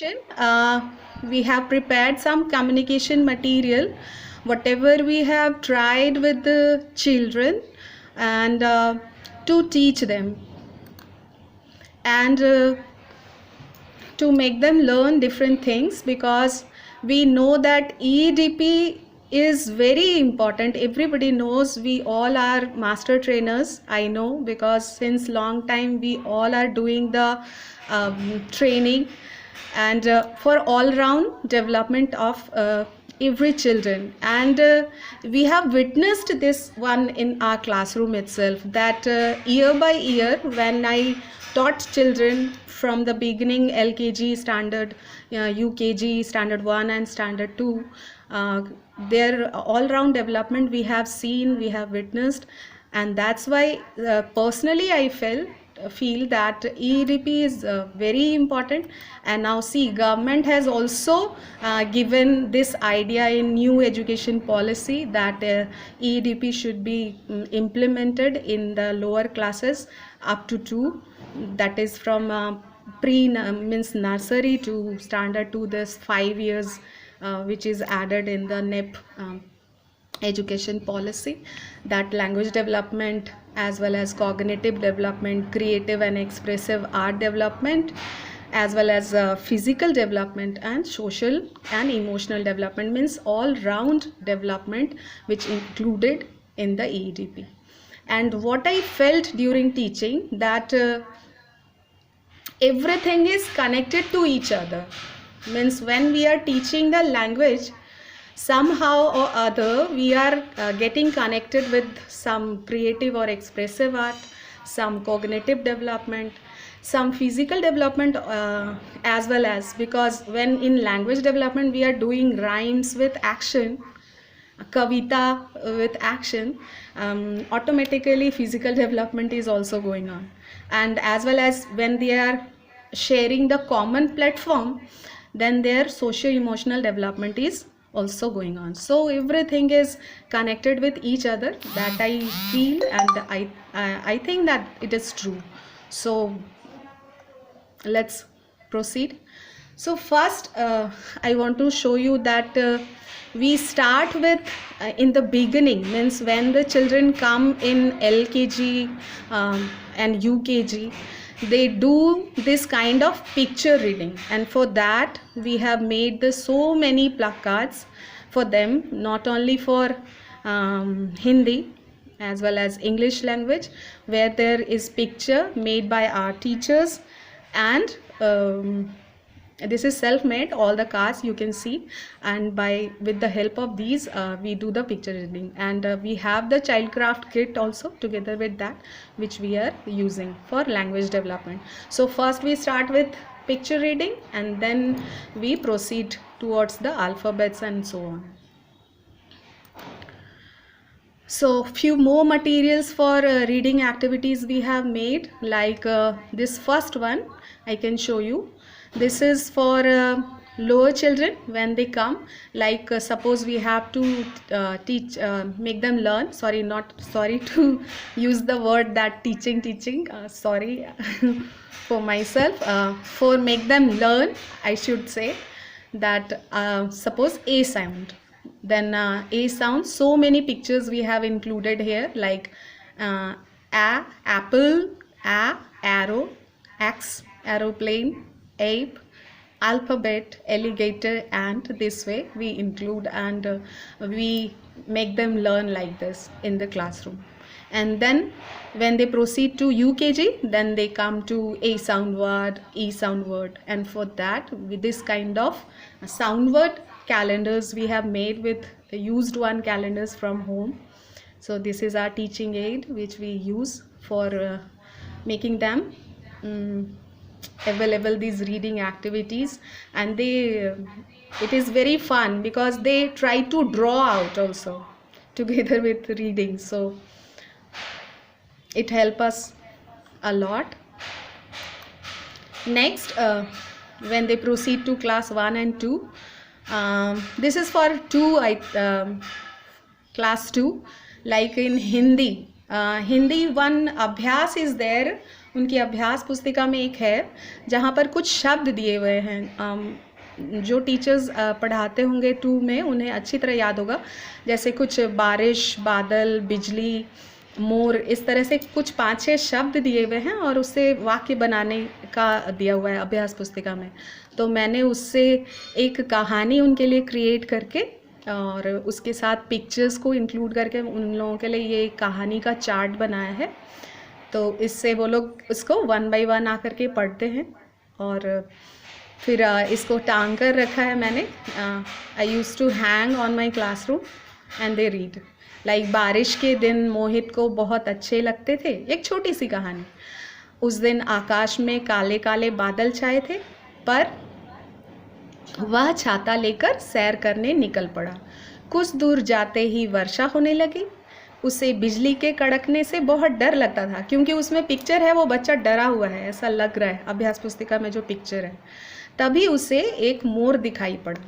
session, we have prepared some communication material, whatever we have tried with the children, and to teach them and to make them learn different things, because we know that EDP is very important. Everybody knows, we all are master trainers. I know, because since long time we all are doing the training and for all round development of every children, and we have witnessed this one in our classroom itself, that year by year, when I taught children from the beginning, LKG standard, UKG standard 1 and standard 2, their all round development we have seen, we have witnessed, and that's why personally I feel that EDP is very important. And now see, government has also given this idea in new education policy that EDP should be implemented in the lower classes up to 2, that is from means nursery to standard 2, this 5 years which is added in the NEP education policy, that language development as well as cognitive development, creative and expressive art development, as well as physical development and social and emotional development, means all round development which included in the EDP. And what I felt during teaching, that everything is connected to each other, means when we are teaching the language, somehow or other we are getting connected with some creative or expressive art, some cognitive development, some physical development as well as, because when in language development we are doing rhymes with action, kavita with action, automatically physical development is also going on. And as well as when they are sharing the common platform, then their socio-emotional development is also going on. So everything is connected with each other, that I feel, and I think that it is true. So let's proceed. So first I want to show you that we start with in the beginning, means when the children come in LKG and UKG, they do this kind of picture reading, and for that we have made so many placards for them, not only for Hindi as well as English language, where there is picture made by our teachers, and this is self-made, all the cards you can see, and with the help of these we do the picture reading. And we have the childcraft kit also together with that, which we are using for language development. So first we start with picture reading, and then we proceed towards the alphabets and so on. So few more materials for reading activities we have made, like this first one I can show you. This is for lower children when they come, like suppose we have to teach, make them learn, sorry to use the word that teaching, sorry for myself, for make them learn I should say that suppose A sound, then A sound, so many pictures we have included here, like a apple, a arrow, X aeroplane, ape, alphabet, alligator, and this way we include, and we make them learn like this in the classroom. And then when they proceed to UKG, then they come to A sound word, E sound word, and for that, with this kind of sound word calendars we have made with used one calendars from home. So this is our teaching aid which we use for making them available these reading activities. And it is very fun because they try to draw out also together with reading, so it helps us a lot. Next, when they proceed to class 1 and 2, this is for class 2, like in Hindi. Hindi one abhyas is there उनकी अभ्यास पुस्तिका में एक है जहाँ पर कुछ शब्द दिए हुए हैं। जो टीचर्स पढ़ाते होंगे 2 में उन्हें अच्छी तरह याद होगा, जैसे कुछ बारिश, बादल, बिजली, मोर, इस तरह से कुछ 5-6 शब्द दिए हुए हैं और उससे वाक्य बनाने का दिया हुआ है अभ्यास पुस्तिका में। तो मैंने उससे एक कहानी उनके लिए क्रिएट करके और उसके साथ पिक्चर्स को इंक्लूड करके उन लोगों के लिए ये कहानी का चार्ट बनाया है। तो इससे वो लोग उसको 1 बाय 1 आकर के पढ़ते हैं और फिर इसको टांग कर रखा है मैंने। I use to hang on my classroom and they read. Like बारिश के दिन मोहित को बहुत अच्छे लगते थे। एक छोटी सी कहानी। उस दिन आकाश में काले काले बादल छाए थे, पर वह छाता लेकर सैर करने निकल पड़ा। कुछ दूर जाते ही वर्षा होने लगी। उसे बिजली के कड़कने से बहुत डर लगता था, क्योंकि उसमें पिक्चर है वो बच्चा डरा हुआ है, ऐसा लग रहा है अभ्यास पुस्तिका में जो पिक्चर है। तभी उसे एक मोर दिखाई पड़ा।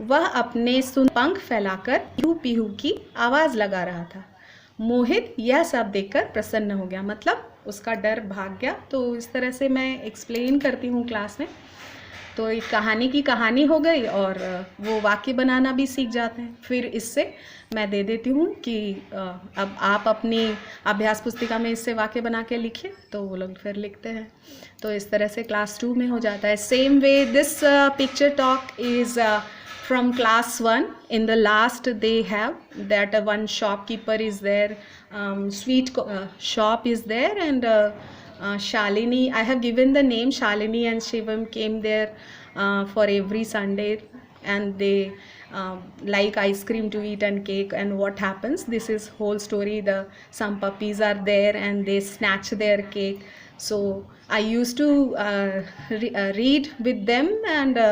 वह अपने पंख फैलाकर पीहू पीहू की आवाज़ लगा रहा था। मोहित यह सब देखकर प्रसन्न हो गया, मतलब उसका डर भाग गया। तो इस तरह से मैं एक्सप्लेन करती हूँ क्लास में। तो एक कहानी की कहानी हो गई और वो वाक्य बनाना भी सीख जाते हैं। फिर इससे मैं दे देती हूँ कि अब आप अपनी अभ्यास पुस्तिका में इससे वाक्य बना के लिखिए, तो वो लोग फिर लिखते हैं। तो इस तरह से क्लास 2 में हो जाता है। Same way this picture talk is from class 1. In the last they have that one shopkeeper is there, sweet shop is there, and Shalini, I have given the name Shalini and Shivam came there for every Sunday, and they like ice cream to eat and cake. And what happens, this is whole story. Some puppies are there and they snatch their cake. So I used to read with them and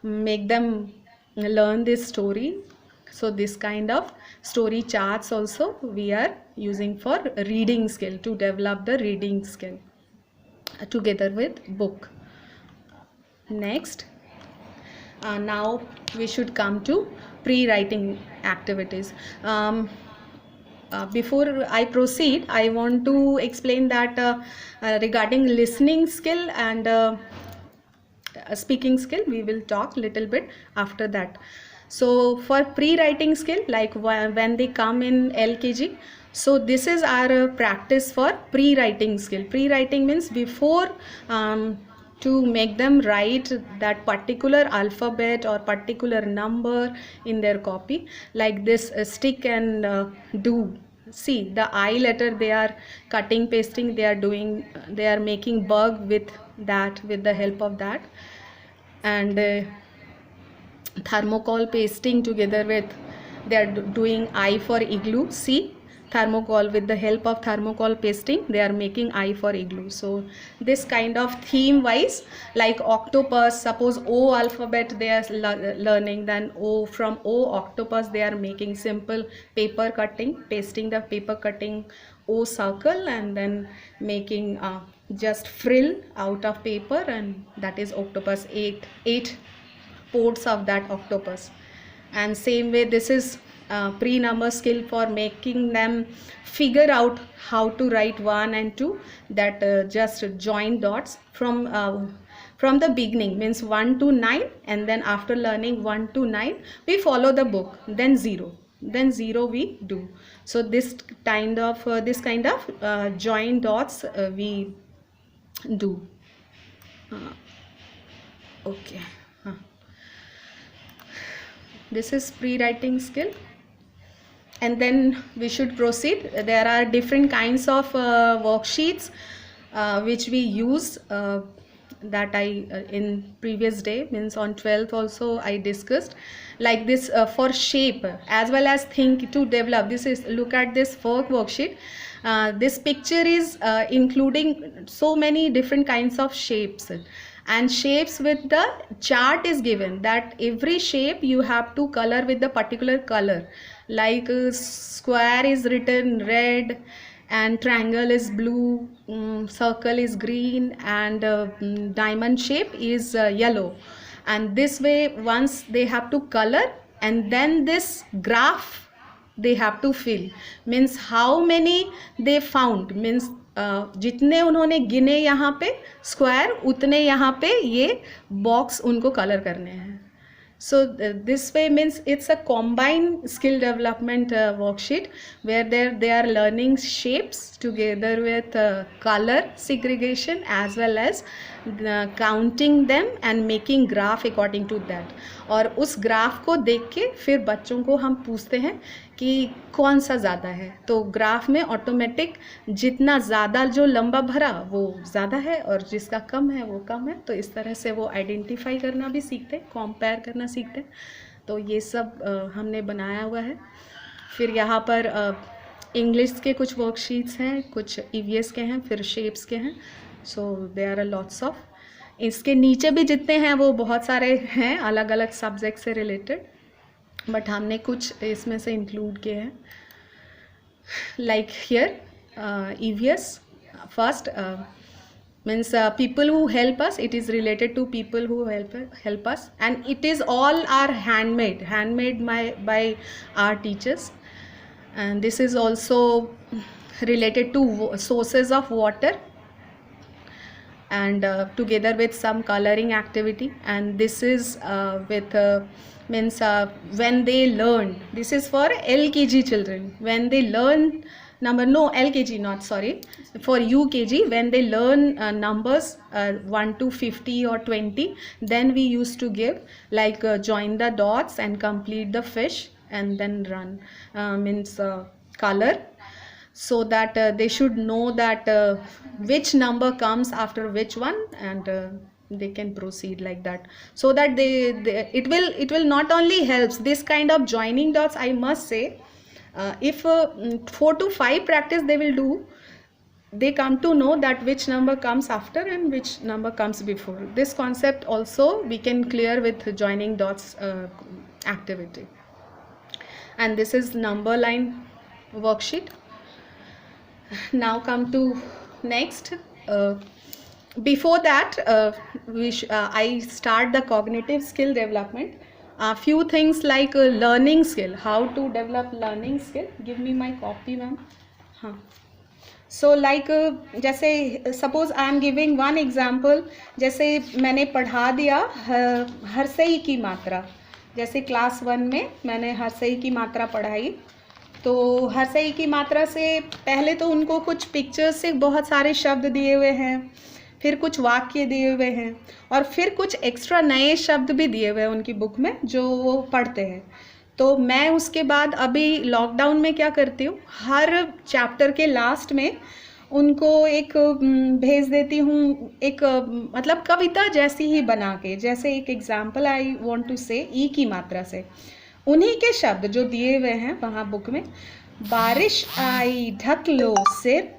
make them learn this story. So this kind of story charts also we are using for reading skill, to develop the reading skill together with book. Next, now we should come to pre-writing activities. Before I proceed, I want to explain that regarding listening skill and speaking skill we will talk little bit after that. So for pre-writing skill, like when they come in LKG, so this is our practice for pre-writing skill. Pre-writing means before to make them write that particular alphabet or particular number in their copy, like this stick and do. See, the I letter they are cutting, pasting, they are doing, they are making bug with that, with the help of that. And thermocol pasting together with, they are doing I for igloo. See, thermocol, with the help of thermocol pasting they are making I for igloo. So this kind of theme wise, like octopus, suppose O alphabet they are learning, then O, from O octopus they are making simple paper cutting, pasting the paper cutting O circle and then making just frill out of paper, and that is octopus, eight ports of that octopus. And same way this is pre-number skill for making them figure out how to write 1 and 2, that just join dots from the beginning, means 1 to 9, and then after learning 1 to 9 we follow the book, then 0 we do. So this kind of join dots we do. Okay, this is pre-writing skill. And then we should proceed. There are different kinds of worksheets which we use, that I in previous day, means on 12th also I discussed, like this for shape as well as think to develop. This is, look at this worksheet. This picture is including so many different kinds of shapes, and shapes with the chart is given, that every shape you have to color with the particular color, like square is written red, and triangle is blue, circle is green, and diamond shape is yellow. And this way once they have to color, and then this graph they have to fill, means how many they found, means जितने उन्होंने गिने यहाँ पे square, उतने यहाँ पे ये box उनको कलर करने हैं. So this way means it's a combined skill development worksheet where they are learning shapes together with color segregation as well as counting them and making graph according to that. और उस graph को देख के फिर बच्चों को हम पूछते हैं कि कौन सा ज़्यादा है. तो ग्राफ में ऑटोमेटिक जितना ज़्यादा जो लंबा भरा वो ज़्यादा है और जिसका कम है वो कम है. तो इस तरह से वो आइडेंटिफाई करना भी सीखते हैं, कंपेयर करना सीखते हैं. तो ये सब हमने बनाया हुआ है. फिर यहाँ पर इंग्लिश के कुछ वर्कशीट्स हैं, कुछ EVS के हैं, फिर शेप्स के हैं. सो दे आर लॉट्स ऑफ. इसके नीचे भी जितने हैं वो बहुत सारे हैं अलग अलग सब्जेक्ट से रिलेटेड, बट हमने कुछ इसमें से इंक्लूड किए हैं. Like here EVS first means people who help us. It is related to people who help us, and it is all are handmade by our teachers. And this is also related to sources of water, and together with some coloring activity. And this is with means when they learn, this is for LKG children, when they learn LKG, not sorry, for UKG, when they learn numbers 1 to 50 or 20, then we used to give like join the dots and complete the fish and then run, means color, so that they should know that which number comes after which one, and they can proceed like that, so that it will not only helps this kind of joining dots. I must say, if 4 to 5 practice they will do, they come to know that which number comes after and which number comes before. This concept also we can clear with joining dots activity. And this is number line worksheet. Now come to next. Before that, I start the cognitive skill development. A few things like learning skill, how to develop learning skill. Give me my copy, ma'am. So like जैसे suppose I am giving one example. जैसे मैंने पढ़ा दिया हर्षई की मात्रा. जैसे class 1 में मैंने हर्षई की मात्रा पढ़ाई, तो हर्षई की मात्रा से पहले तो उनको कुछ पिक्चर्स से बहुत सारे शब्द दिए हुए हैं, फिर कुछ वाक्य दिए हुए हैं, और फिर कुछ एक्स्ट्रा नए शब्द भी दिए हुए हैं उनकी बुक में जो वो पढ़ते हैं. तो मैं उसके बाद अभी लॉकडाउन में क्या करती हूँ, हर चैप्टर के लास्ट में उनको एक भेज देती हूँ, एक मतलब कविता जैसी ही बना के. जैसे एक एग्जाम्पल आई वॉन्ट टू से ई की मात्रा से उन्हीं के शब्द जो दिए हुए हैं वहाँ बुक में. बारिश आई ढक लो सिर,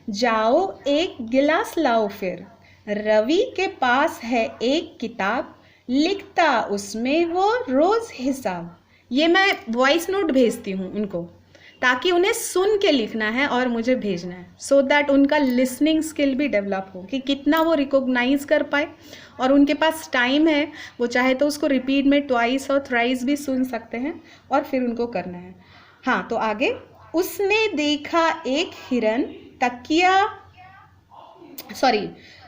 जाओ एक गिलास लाओ फिर, रवि के पास है एक किताब, लिखता उसमें वो रोज हिसाब. ये मैं वॉइस नोट भेजती हूँ उनको, ताकि उन्हें सुन के लिखना है और मुझे भेजना है, सो दैट उनका लिसनिंग स्किल भी डेवलप हो, कि कितना वो रिकॉग्नाइज कर पाए. और उनके पास टाइम है, वो चाहे तो उसको रिपीट में ट्वाइस और थ्राइस भी सुन सकते हैं और फिर उनको करना है. हाँ, तो आगे. उसने देखा एक हिरन,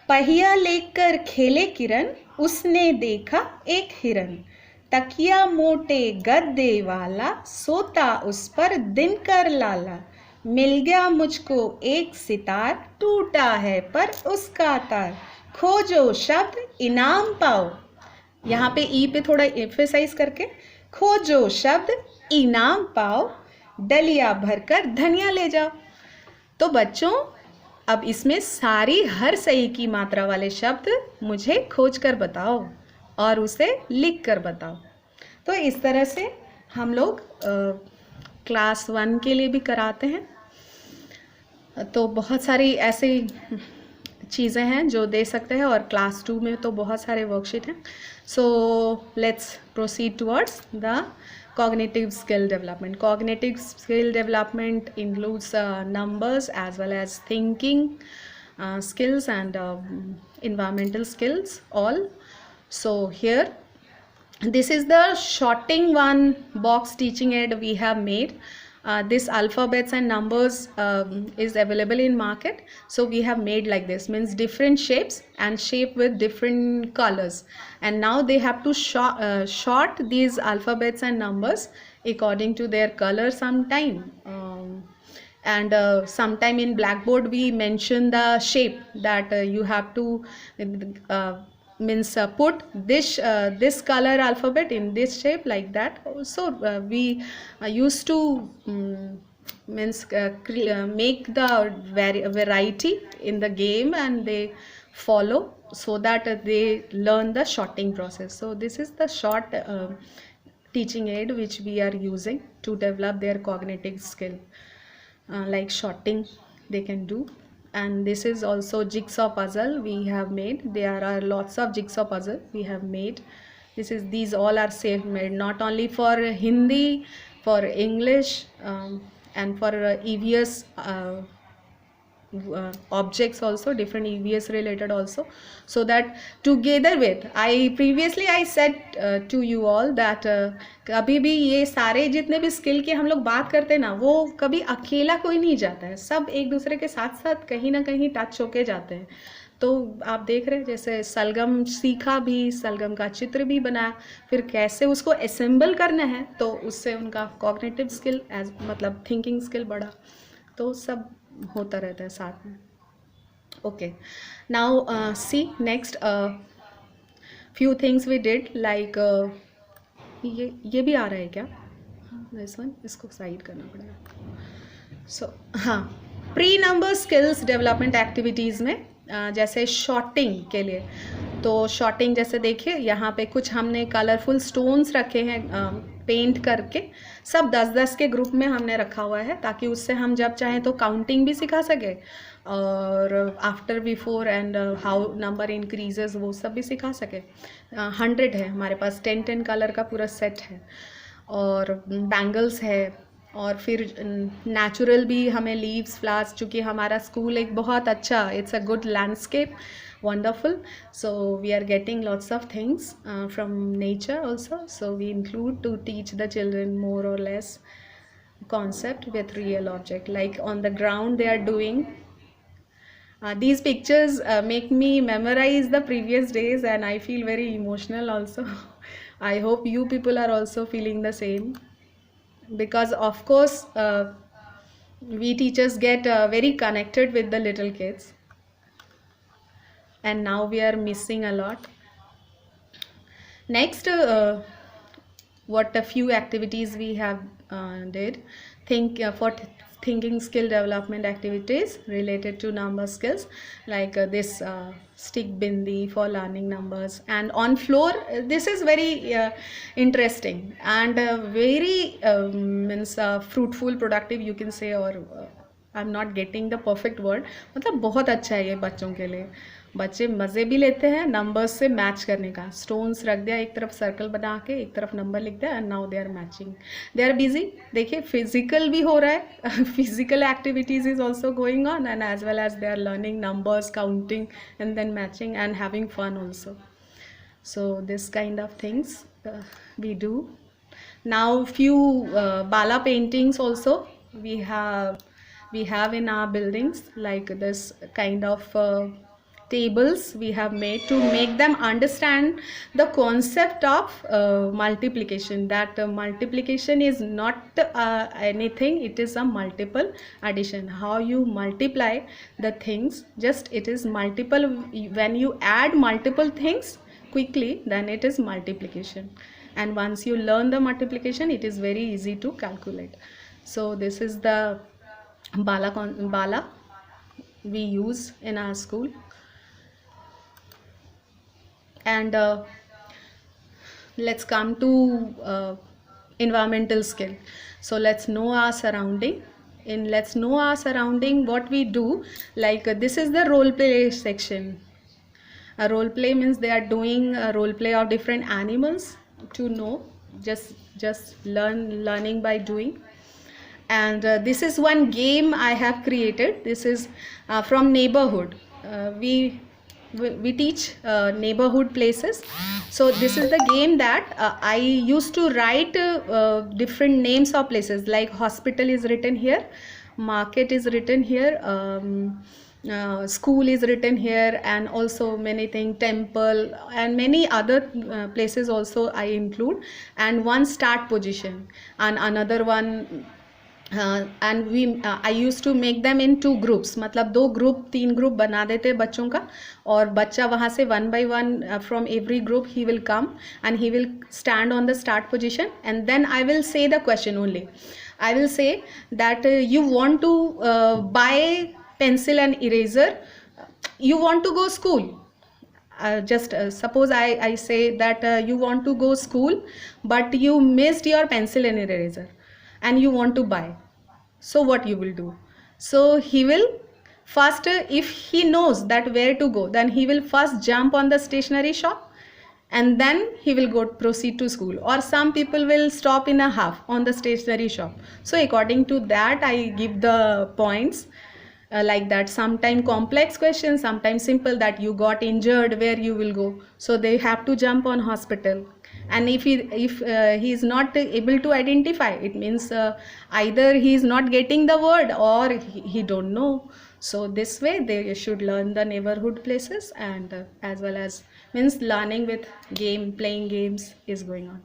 पहिया लेकर खेले किरण, उसने देखा एक हिरन, तकिया मोटे गद्दे वाला, सोता उस पर दिनकर लाला, मिल गया मुझको एक सितार, टूटा है पर उसका तार, खोजो शब्द इनाम पाओ. यहाँ पे ई पे थोड़ा एम्फेसाइज करके, खोजो शब्द इनाम पाओ, डलिया भरकर धनिया ले जाओ. तो बच्चों, अब इसमें सारी हर सही की मात्रा वाले शब्द मुझे खोज कर बताओ और उसे लिख कर बताओ. तो इस तरह से हम लोग क्लास 1 के लिए भी कराते हैं. तो बहुत सारी ऐसी चीज़ें हैं जो दे सकते हैं, और क्लास 2 में तो बहुत सारे वर्कशीट हैं. So let's proceed towards the cognitive skill development. Cognitive skill development includes numbers as well as thinking skills and environmental skills all. So here, this is the shorting one box teaching aid we have made. this alphabets and numbers is available in market, so we have made like this, means different shapes and shape with different colors, and now they have to short these alphabets and numbers according to their color sometime. And sometime in blackboard we mention the shape that you have to means put this color alphabet in this shape, like that. So we used to means make the variety in the game, and they follow, so that they learn the shorting process. So this is the short teaching aid which we are using to develop their cognitive skill, like shorting they can do. And this is also jigsaw puzzle we have made. There are lots of jigsaw puzzle we have made. These all are self made, not only for Hindi, for English, and for EVS objects also, different EVS related also, so that together with, I previously I said to you all that कभी भी ये सारे जितने भी skill के हम लोग बात करते हैं ना, वो कभी अकेला कोई नहीं जाता है, सब एक दूसरे के साथ साथ कहीं ना कहीं टच होके जाते हैं. तो आप देख रहे हैं जैसे सलगम सीखा भी, सलगम का चित्र भी बनाया, फिर कैसे उसको असेंबल करना है, तो उससे उनका कॉग्निटिव स्किल मतलब थिंकिंग स्किल बढ़ा. तो सब होता रहता है साथ में. Okay, now see next few things we did, like ये भी आ रहा है क्या? दिस वन, इसको साइड करना पड़ेगा. सो हाँ, pre number skills development activities में जैसे शॉर्टिंग के लिए, तो शॉर्टिंग जैसे देखिए यहाँ पे कुछ हमने कलरफुल स्टोन्स रखे हैं पेंट करके, सब 10-10 के ग्रुप में हमने रखा हुआ है, ताकि उससे हम जब चाहें तो काउंटिंग भी सिखा सके, और after before and how number increases वो सब भी सिखा सके. 100 है हमारे पास, 10-10 कलर का पूरा सेट है, और बैंगल्स है, और फिर नेचुरल भी हमें लीव्स फ्लावर्स, चूँकि हमारा स्कूल एक बहुत अच्छा, it's a good landscape, wonderful, so we are getting lots of things from nature also, so we include to teach the children more or less concept with real object, like on the ground they are doing. These pictures make me memorize the previous days, and I feel very emotional also. I hope you people are also feeling the same, because of course we teachers get very connected with the little kids, and now we are missing a lot. Next, what a few activities we have did, for thinking skill development activities related to number skills, like this stick bindi for learning numbers, and on floor, this is very interesting and very means fruitful, productive you can say, or I'm not getting the perfect word, मतलब बहुत अच्छा है ये बच्चों के लिए. बच्चे मज़े भी लेते हैं नंबर्स से मैच करने का. स्टोन्स रख दिया, एक तरफ सर्कल बना के एक तरफ नंबर लिख दिया, and now they are matching, they are busy. देखिए फिजिकल भी हो रहा है, physical activities is also going on, and as well as they are learning numbers, counting, and then matching and having fun also. So this kind of things we do. Now few bala paintings also we have in our buildings, like this kind of tables we have made to make them understand the concept of multiplication, that multiplication is not anything, it is a multiple addition. How you multiply the things, just it is multiple, when you add multiple things quickly, then it is multiplication, and once you learn the multiplication, it is very easy to calculate. So this is the bala we use in our school. And let's come to environmental skill. So let's know our surrounding. Let's know our surrounding, what we do, like this is the role play section. A role play means they are doing a role play of different animals to know, just learning by doing. And this is one game I have created. This is from neighborhood. We we teach neighborhood places. So this is the game that I used to write different names of places, like hospital is written here, market is written here, school is written here, and also many things, temple and many other places also I include, and one start position and another one. And we I use to make them in 2 groups, मतलब 2 group 3 group बना देते बच्चों का, और बच्चा वहाँ से 1 by 1 from every group he will come and he will stand on the start position, and then I will say the question only. I will say that you want to buy pencil and eraser, you want to go school. Just suppose I say that you want to go school but you missed your pencil and eraser and you want to buy. So what you will do? So he will first, if he knows that where to go, then he will first jump on the stationery shop and then he will go proceed to school, or some people will stop in a half on the stationery shop. So according to that I give the points like that. Sometimes complex questions, sometimes simple, that you got injured, where you will go, so they have to jump on hospital. And if he is not able to identify, it means either he is not getting the word or he don't know. So this way they should learn the neighborhood places, and as well as means learning with playing games is going on.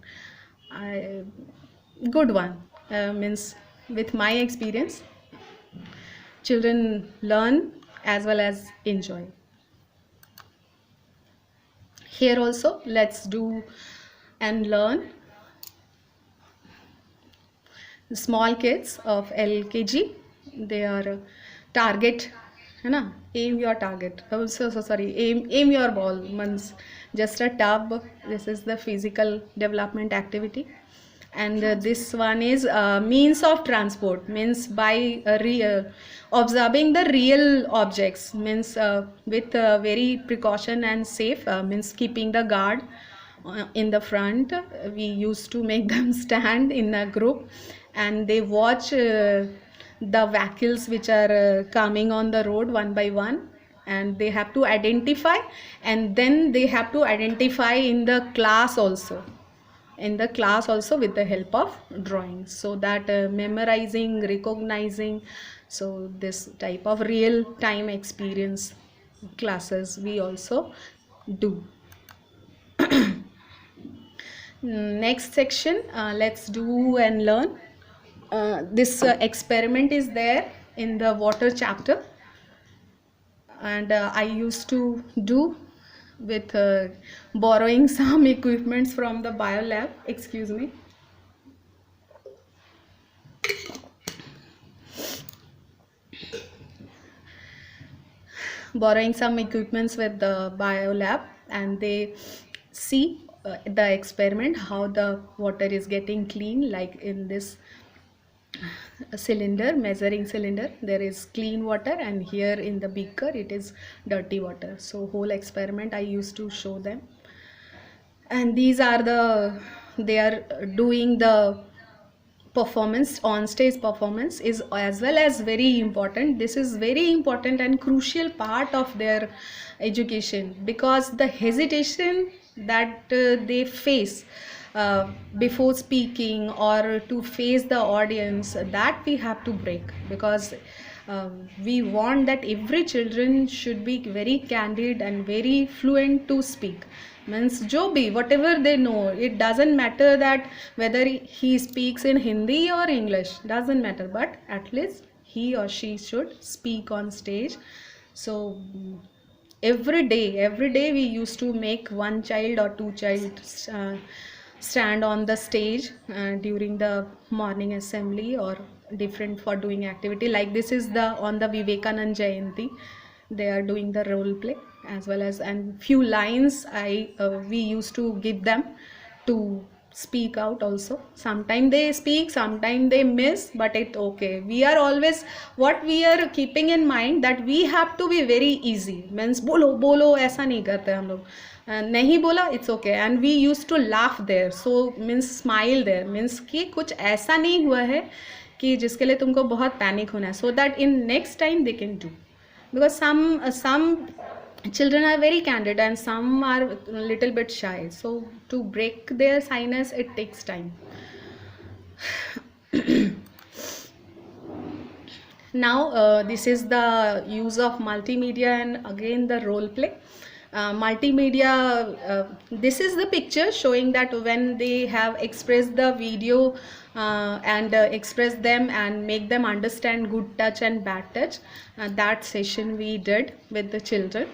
Good one, means with my experience children learn as well as enjoy. Here also let's do and learn. Small kids of LKG, they are target, है ना, aim your target, aim your ball, means just a tub. This is the physical development activity. And this one is means of transport, means by observing the real objects, means with very precaution and safe, means keeping the guard in the front. We used to make them stand in a group and they watch the vehicles which are coming on the road one by one, and they have to identify, and then they have to identify in the class also, with the help of drawing, so that memorizing, recognizing. So this type of real time experience classes we also do. Next section, let's do and learn. This experiment is there in the water chapter, and I used to do with borrowing some equipments from the bio lab. Excuse me. Borrowing some equipments with the bio lab, and they see the experiment, how the water is getting clean. Like in this cylinder, measuring cylinder, there is clean water, and here in the beaker it is dirty water. So whole experiment I used to show them, and these are they are doing the performance, on stage performance is as well as very important. This is very important and crucial part of their education, because the hesitation that they face before speaking or to face the audience, that we have to break, because we want that every children should be very candid and very fluent to speak. Means jo bhi, whatever they know, it doesn't matter that whether he speaks in Hindi or English, doesn't matter, but at least he or she should speak on stage. So every day we used to make 1 child or 2 child stand on the stage during the morning assembly or different for doing activity. Like this is the on the Vivekanand Jayanti, they are doing the role play as well as, and few lines we used to give them to speak out also. Sometimes they speak, sometimes they miss, but it's okay. We are always, what we are keeping in mind, that we have to be very easy. Means bolo bolo ऐसा नहीं करते हम लोग, नहीं बोला it's okay, and we used to laugh there. So means smile there, means कि कुछ ऐसा नहीं हुआ है कि जिसके लिए तुमको बहुत पैनिक होना है, so that in next time they can do. Because some children are very candid and some are a little bit shy, so to break their shyness it takes time. Now this is the use of multimedia and again the role play. Multimedia, this is the picture showing that when they have expressed the video and express them and make them understand good touch and bad touch, that session we did with the children.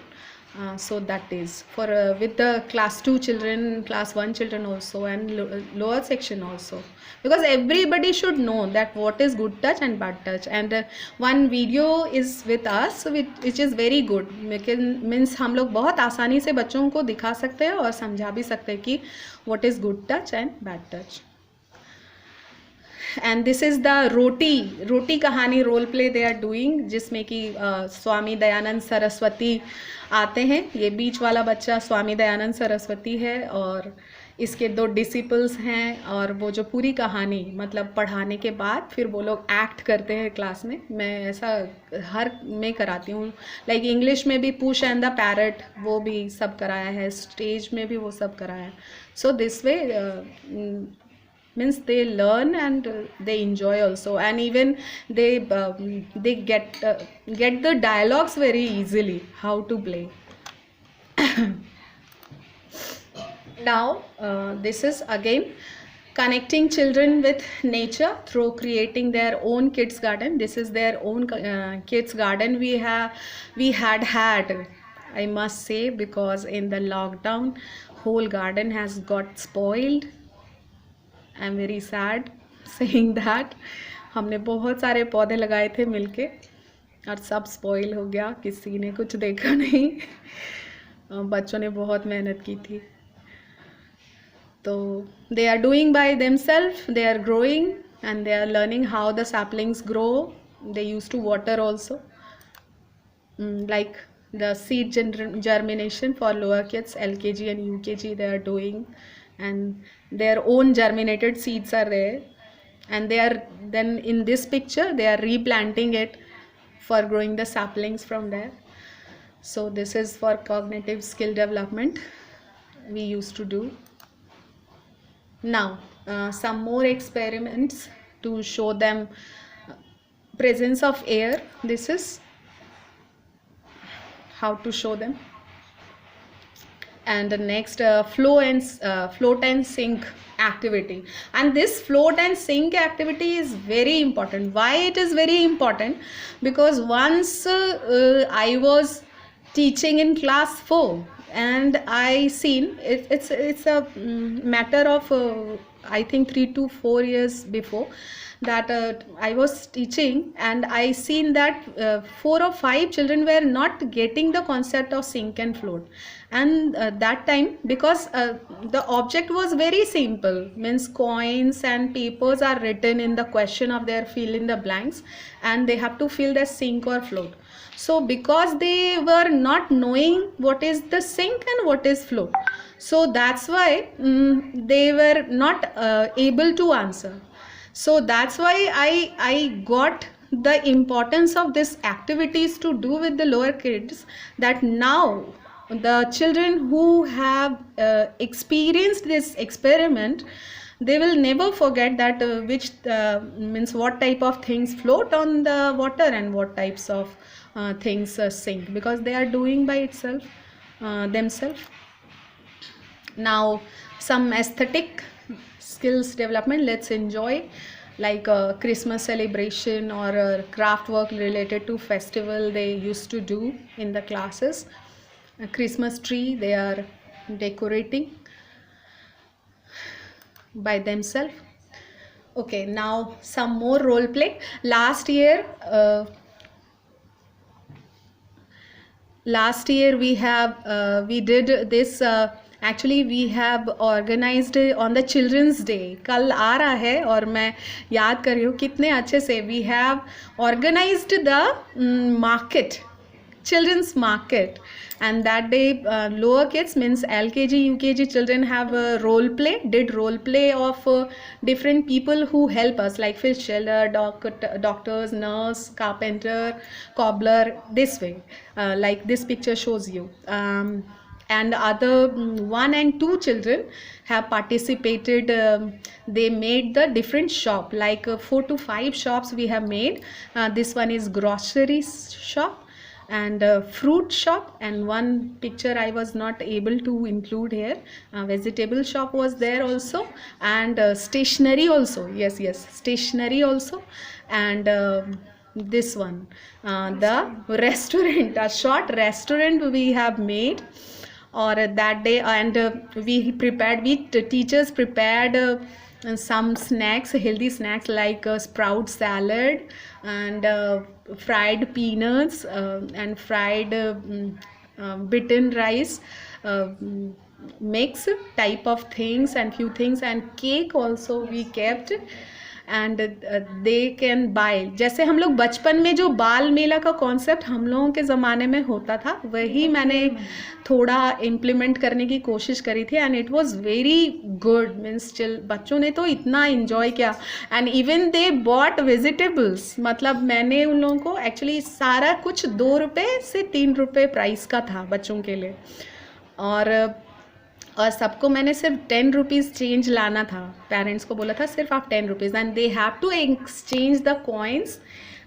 So that is for with the class 2 children, class 1 children also, and lower section also, because everybody should know that what is good touch and bad touch. And one video is with us which is very good, means हम लोग बहुत आसानी से बच्चों को दिखा सकते हैं और समझा भी सकते हैं कि what is good touch and bad touch. And this is the roti kahani role play they are doing, जिसमें कि स्वामी दयानंद सरस्वती आते हैं. ये बीच वाला बच्चा स्वामी दयानंद सरस्वती है और इसके 2 डिसिपल्स हैं. और वो जो पूरी कहानी मतलब पढ़ाने के बाद फिर वो लोग एक्ट करते हैं क्लास में. मैं ऐसा हर में कराती हूँ, लाइक इंग्लिश में भी पुश एंड द पैरट वो भी सब कराया है, स्टेज में भी वो सब कराया है. So this way means they learn and they enjoy also, and even they get the dialogues very easily how to play. Now this is again connecting children with nature through creating their own kids garden. This is their own kids garden we had I must say, because in the lockdown whole garden has got spoiled. I am very sad saying that. हमने बहुत सारे पौधे लगाए थे मिलके और सब spoil हो गया, किसी ने कुछ देखा नहीं. बच्चों ने बहुत मेहनत की थी. तो they are doing by themself, they are growing and they are learning how the saplings grow. They use to water also, like the seed germination for lower kids, LKG and UKG, they are doing, and their own germinated seeds are there, and they are then in this picture they are replanting it for growing the saplings from there. So this is for cognitive skill development we used to do. Now some more experiments to show them presence of air. This is how to show them. And the next float and sink activity. And this float and sink activity is very important. Why it is very important? Because once I was teaching in class 4 and I seen it's a matter of I think 3 to 4 years before that I was teaching, and I seen that 4 or 5 children were not getting the concept of sink and float. And that time, because the object was very simple, means coins and papers are written in the question of their fill in the blanks, and they have to fill the sink or float. So because they were not knowing what is the sink and what is float, so that's why they were not able to answer. So that's why I got the importance of this activities to do with the lower kids, that now the children who have experienced this experiment, they will never forget that which means what type of things float on the water and what types of things sink, because they are doing by itself themselves. Now some aesthetic skills development, let's enjoy, like a Christmas celebration or a craft work related to festival they used to do in the classes. A Christmas tree they are decorating by themselves. Okay, now some more role play. Last year we did this actually we have organised on the children's day. कल आ रहा है और मैं याद कर रही हूँ कितने अच्छे से we have organised the market children's market. And that day lower kids means LKG UKG children have a did role play of different people who help us, like fish seller, doctors, nurse, carpenter, cobbler, this way, like this picture shows you. And other 1 and 2 children have participated. They made the different shop, like 4 to 5 shops we have made. This one is grocery shop and fruit shop, and one picture I was not able to include here. Vegetable shop was there also, and stationery also. Yes, stationery also. And this one, the restaurant, a short restaurant we have made. Or that day, and teachers prepared some snacks, healthy snacks, like sprout salad and fried peanuts and fried bitten rice, mix type of things, and few things, and cake also we kept. And they can buy, जैसे हम लोग बचपन में जो बाल मेला का concept हम लोगों के ज़माने में होता था, वही मैंने थोड़ा इम्प्लीमेंट करने की कोशिश करी थी. And it was very good, means chill बच्चों ने तो इतना इन्जॉय किया. And even they bought vegetables, मतलब मैंने उन लोगों को एक्चुअली सारा कुछ 2 रुपये से 3 रुपये प्राइस का था बच्चों के लिए. और सबको मैंने सिर्फ 10 रुपीज़ चेंज लाना था. पेरेंट्स को बोला था सिर्फ आप 10 rupees, and they have to exchange the coins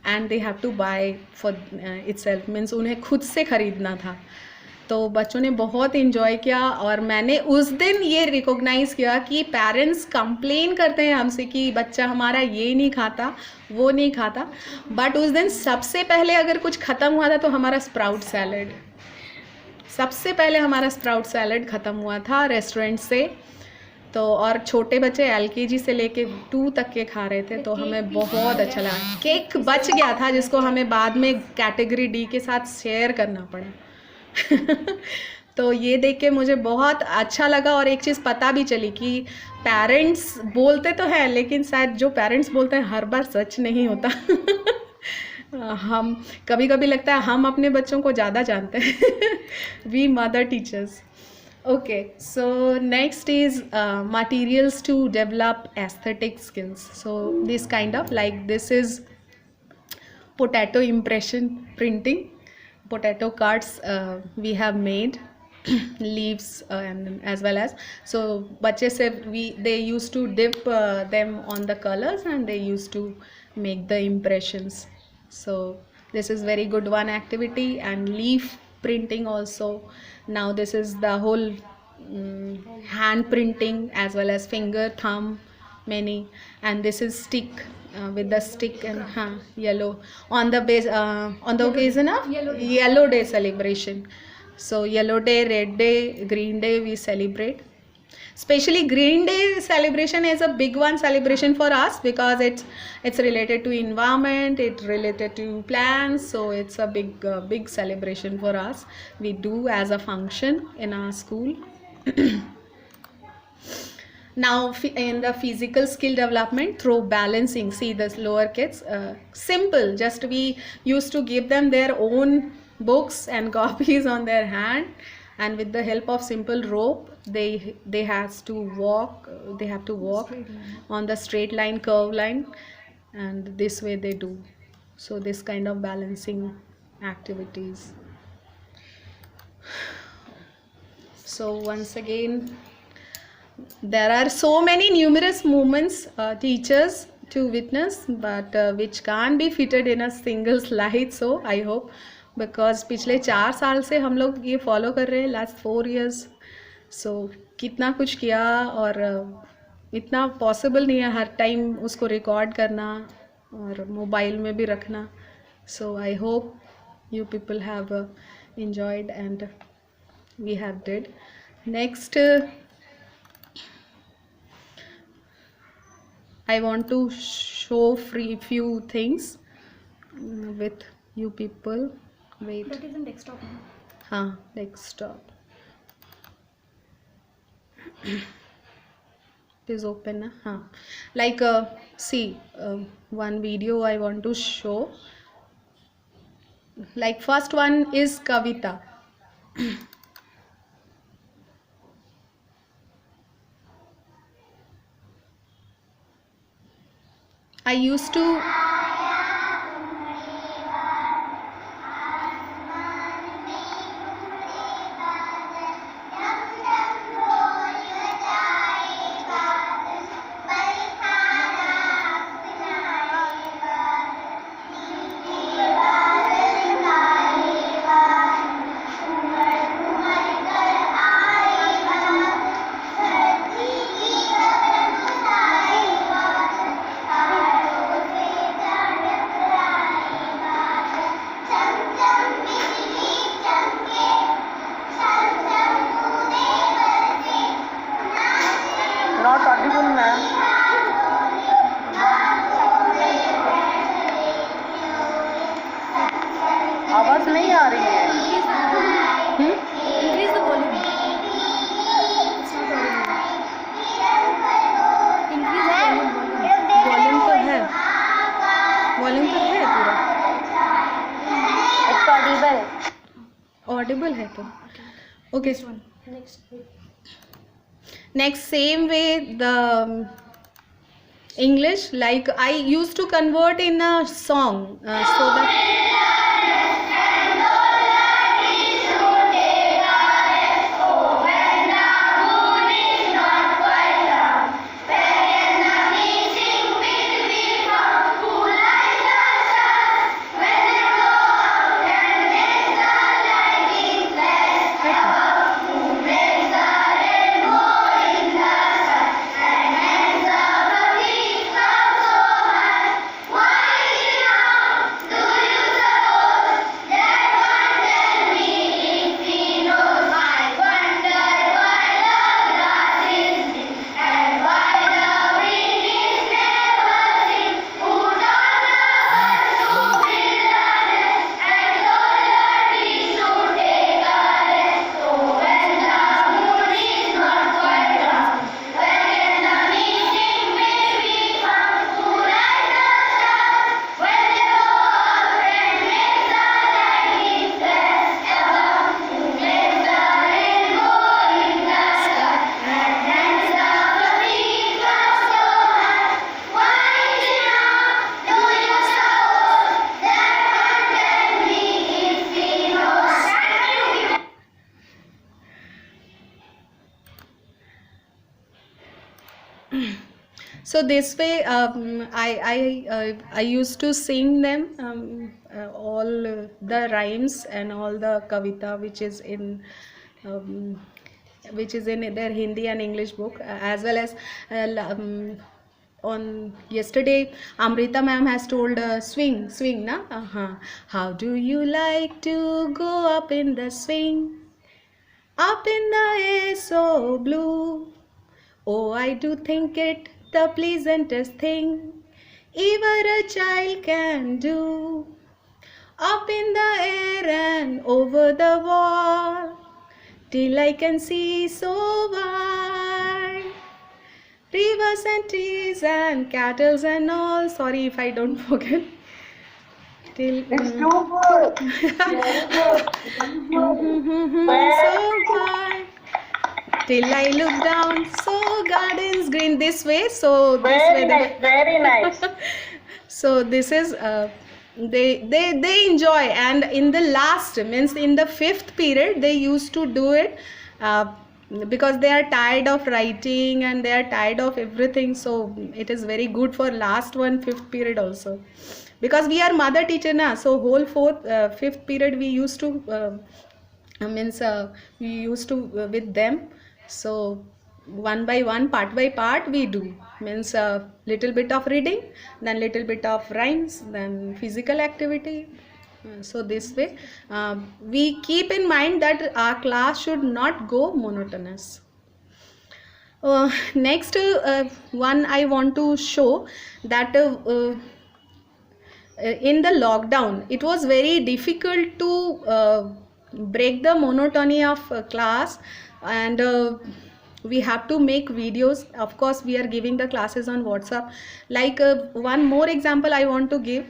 and they have to buy for itself, means उन्हें खुद से ख़रीदना था. तो बच्चों ने बहुत इन्जॉय किया. और मैंने उस दिन ये रिकॉग्नाइज़ किया कि पेरेंट्स कंप्लेन करते हैं हमसे कि बच्चा हमारा ये नहीं खाता, वो नहीं खाता, बट उस दिन सबसे पहले अगर कुछ ख़त्म हुआ था तो हमारा स्प्राउट सैलड, सबसे पहले हमारा स्प्राउट सैलड ख़त्म हुआ था रेस्टोरेंट से. तो और छोटे बच्चे LKG से लेके 2 तक के खा रहे थे, तो हमें बहुत अच्छा लगा. केक बच गया था जिसको हमें बाद में कैटेगरी D के साथ शेयर करना पड़ा. तो ये देख के मुझे बहुत अच्छा लगा. और एक चीज़ पता भी चली कि पेरेंट्स बोलते तो हैं, लेकिन शायद जो पेरेंट्स बोलते हैं हर बार सच नहीं होता. हम कभी कभी लगता है हम अपने बच्चों को ज़्यादा जानते हैं. We mother teachers. Okay, so next is materials to develop aesthetic skills. So this kind of like this is potato impression printing, potato cards we have made. Leaves and as well as, so बच्चे से they used to dip them on the colors and they used to make the impressions. So this is very good one activity. And leaf printing also, now this is the whole hand printing as well as finger, thumb, many. And this is stick with the stick and yellow on the base on the occasion of yellow day celebration. So yellow day, red day, green day we celebrate. Especially Green Day celebration is a big one celebration for us because it's related to environment, it's related to plants, so it's a big celebration for us. We do as a function in our school. Now in the physical skill development through balancing, see this lower kids, simple, just we used to give them their own books and copies on their hand, and with the help of simple rope they have to walk on the straight line, curve line, and this way they do. So this kind of balancing activities. So once again, there are so many numerous movements teachers to witness, but which can't be fitted in a single slide. So I hope, because पिछले 4 साल से हम लोग ये follow कर रहे हैं, last 4 years. सो कितना कुछ किया, और इतना पॉसिबल नहीं है हर टाइम उसको रिकॉर्ड करना और मोबाइल में भी रखना. So I hope you people have enjoyed and we have did. Next, I want to show few things with you people. Wait. That is in desktop now. हाँ, desktop. It is open na? हाँ. Like see one video I want to show. Like first one is Kavita. I used to not Audible ma'am. आवाज नहीं आ रही है. Increase the volume. It's not audible. Increase the volume. Volume तो है, volume तो है पूरा, इट्स ऑडिबल. ऑडिबल है तो okay. This one. Next. Next, same way the English, like I used to convert in a song, so that so this way I used to sing them, all the rhymes and all the kavita which is in their Hindi and English book, as well as on yesterday Amrita ma'am has told swing na, how do you like to go up in the swing, up in the air so blue. Oh, I do think it the pleasantest thing ever a child can do. Up in the air and over the wall, till I can see so wide. Rivers and trees and cattle and all. Sorry if I don't forget. Till It's too good. so high. Till I look down, so gardens green. This way, so this Very way. nice, very nice. So this is they enjoy, and in the last, means in the 5th period, they used to do it because they are tired of writing and they are tired of everything. So it is very good for last 5th period also, because we are mother teacher na. So whole 5th period we used to we used to with them. So one by one, part by part we do, means little bit of reading, then little bit of rhymes, then physical activity. So this way we keep in mind that our class should not go monotonous. Next one I want to show that in the lockdown it was very difficult to break the monotony of class, and we have to make videos. Of course we are giving the classes on WhatsApp. Like one more example I want to give,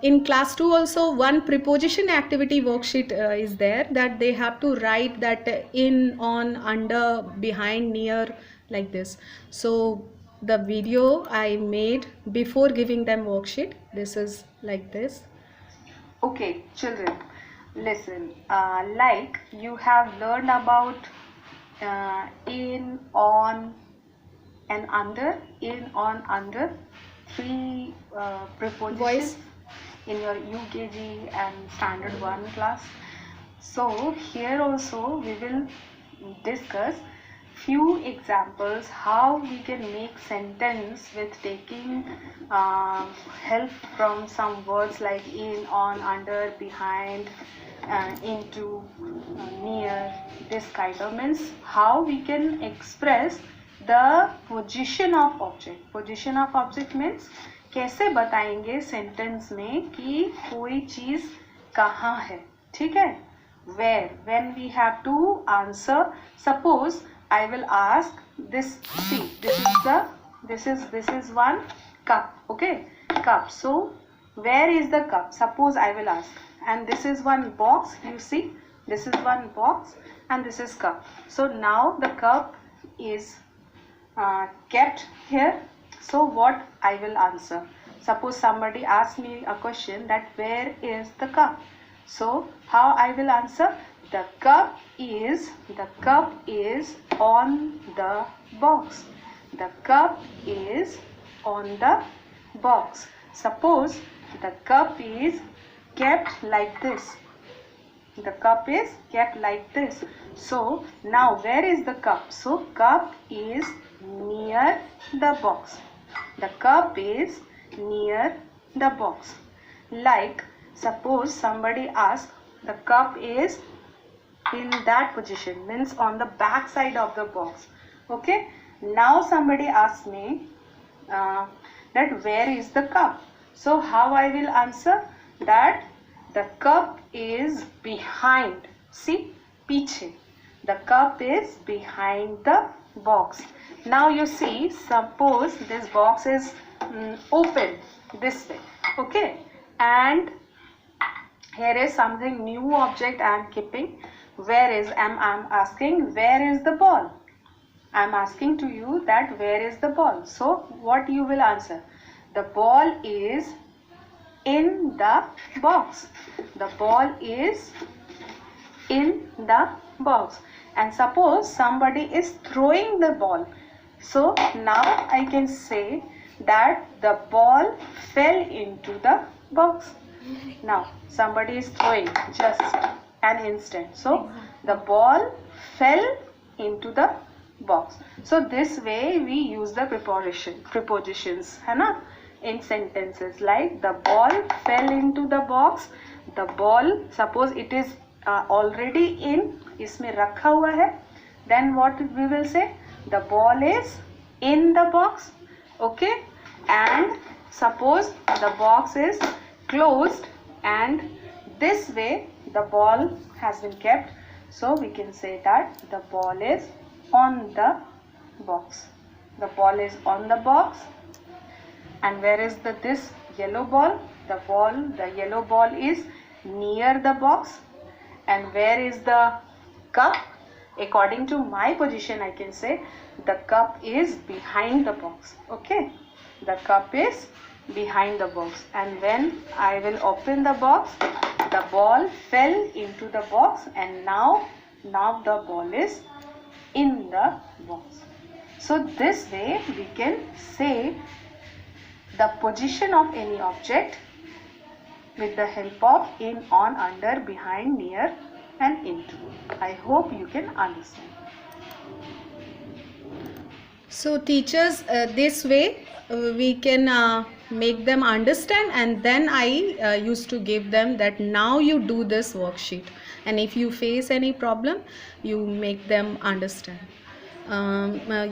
in class 2 also one preposition activity worksheet is there, that they have to write that in, on, under, behind, near, like this. So the video I made before giving them worksheet, this is like this. Okay, children, listen. Like you have learned about in, on, and under. In, on, under. Three prepositions Voice. in your UKG and Standard 1 class. So here also we will discuss few examples how we can make sentence with taking help from some words like in, on, under, behind, into, near. This kind of means how we can express the position of object. Position of object means कैसे बताएंगे sentence में कि कोई चीज कहाँ है, ठीक है. Where, when we have to answer. Suppose I will ask this. See, this is one cup. Okay, cup. So where is the cup? Suppose I will ask, and this is one box. You see, this is one box, and this is cup. So now the cup is kept here. So what I will answer? Suppose somebody asks me a question that where is the cup? So how I will answer? The cup is on the box. The cup is on the box. Suppose the cup is kept like this. The cup is kept like this. So now where is the cup? So cup is near the box. The cup is near the box. Like suppose somebody asks, the cup is in that position, means on the back side of the box. Okay, now somebody asks me that where is the cup? So how I will answer? That the cup is behind. See, पीछे. The cup is behind the box. Now you see, suppose this box is open this way. Okay, and here is something new object I am keeping. Where is, I am asking, where is the ball? I am asking to you that where is the ball? So what you will answer? The ball is in the box. The ball is in the box. And suppose somebody is throwing the ball. So now I can say that the ball fell into the box. Now somebody is throwing, just an instant. So the ball fell into the box. So this way we use the prepositions, है ना, in sentences. Like the ball fell into the box. The ball, suppose it is already in, इसमें रखा हुआ है. Then what we will say? The ball is in the box. Okay, and suppose the box is closed, and this way the ball has been kept. So we can say that the ball is on the box. The ball is on the box. And where is this yellow ball? The yellow ball is near the box. And where is the cup? According to my position, I can say the cup is behind the box. Okay, the cup is behind the box. And when I will open the box, the ball fell into the box, and now the ball is in the box. So this way we can say the position of any object with the help of in, on, under, behind, near and into. I hope you can understand. So teachers, this way we can make them understand, and then I used to give them that now you do this worksheet, and if you face any problem you make them understand.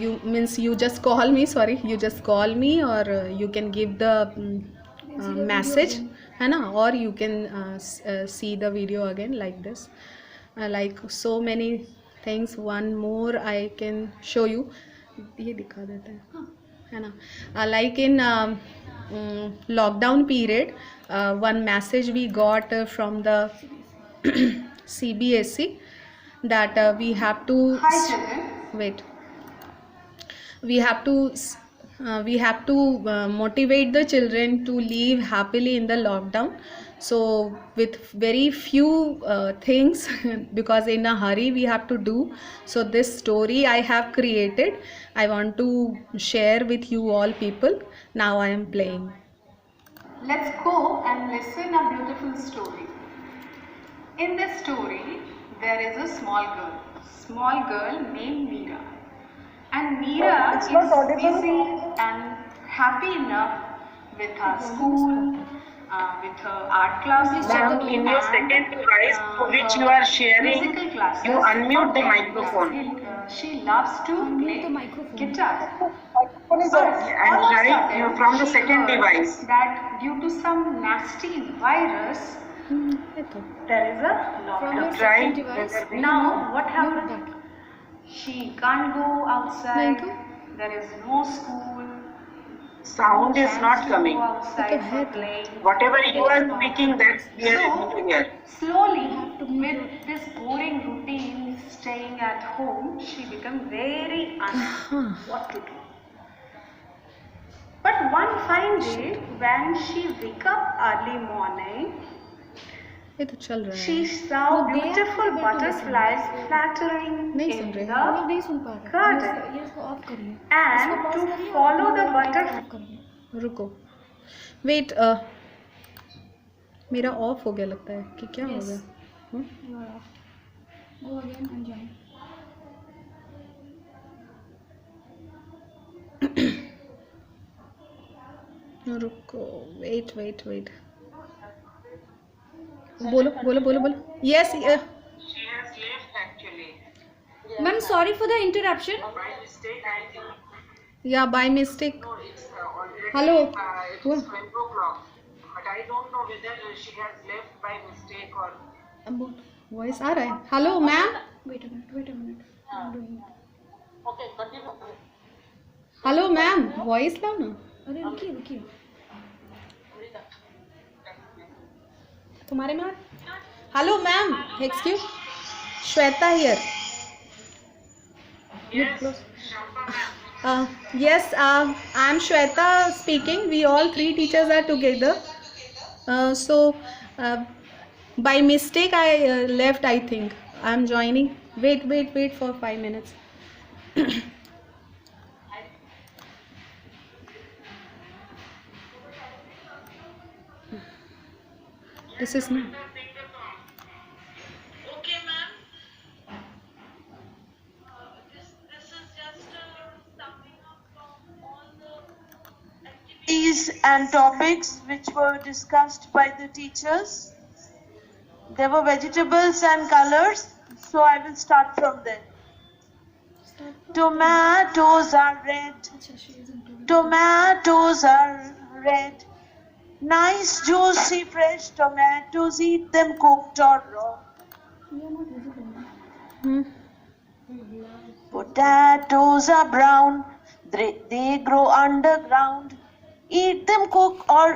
You just call me, you just call me, or you can give the message, है ना, or you can see the video again like this. Like so many things. One more I can show you. ये दिखा देते हैं है ना. Like in lockdown period, one message we got from the CBSE that we have to Hi children. wait. We have to motivate the children to live happily in the lockdown. So with very few things because in a hurry we have to do. So this story I have created, I want to share with you all people. Now I am playing. Let's go and listen a beautiful story. In this story, there is a small girl named Meera. And Meera It's not is audible. busy and happy enough with her school, with her art classes, Ma'am, in your second device to which you are sharing, musical classes. you unmute the and microphone. She loves to Unmute play the microphone. guitar. I'm trying you from the second device. That due to some nasty virus, there is a From lockdown. your Trying second device, whether we- Now, what mute happened? that. She can't go outside. नहीं There is no school. Sound is chance not to coming. Go outside for playing. Whatever you are speaking, that's we are able to hear. Slowly, with this boring routine, staying at home, she became very unsure what to do. But one fine day, when she wake up early morning, ये तो चल रहा है. she saw No, they are beautiful able to butterflies fluttering नहीं सुन in रहे. हम लोग the नहीं सुन पा रहे. garden. ये इसको ऑफ करिए. And इसको pause to करिए और follow अपना the mic butterfly. ऑफ करिए. रुको. वेट. मेरा ऑफ हो गया लगता है कि क्या हो Yes. गया. You are off. Go again and join. रुको. वेट. बोलो. Yes. She has left actually. Ma'am, sorry for the interruption. By mistake, I think. Yeah, by mistake. No, it's already. Hello. It's Who? 12 o'clock. But I don't know whether she has left by mistake or. Voice आ रहा है. Hello ma'am. Wait a minute. I'm doing it. Okay, continue. Hello ma'am. Voice लाओ ना. अरे रुकिए. तुम्हारे में hello ma'am. Excuse. Shweta here. Yes, I am Shweta speaking. We all three teachers are together. So, by mistake I left, I think. I am joining. Wait for 5 minutes. This is not. Okay, ma'am. This is just summing up from all the activities and topics which were discussed by the teachers. There were vegetables and colors, so I will start from there. Tomatoes are red. अच्छा, she isn't doing it. Tomatoes are red. Nice, juicy, fresh tomatoes. Eat them cooked or raw. You are not visible. Hmm. Potatoes are brown. They grow underground. Eat them cooked or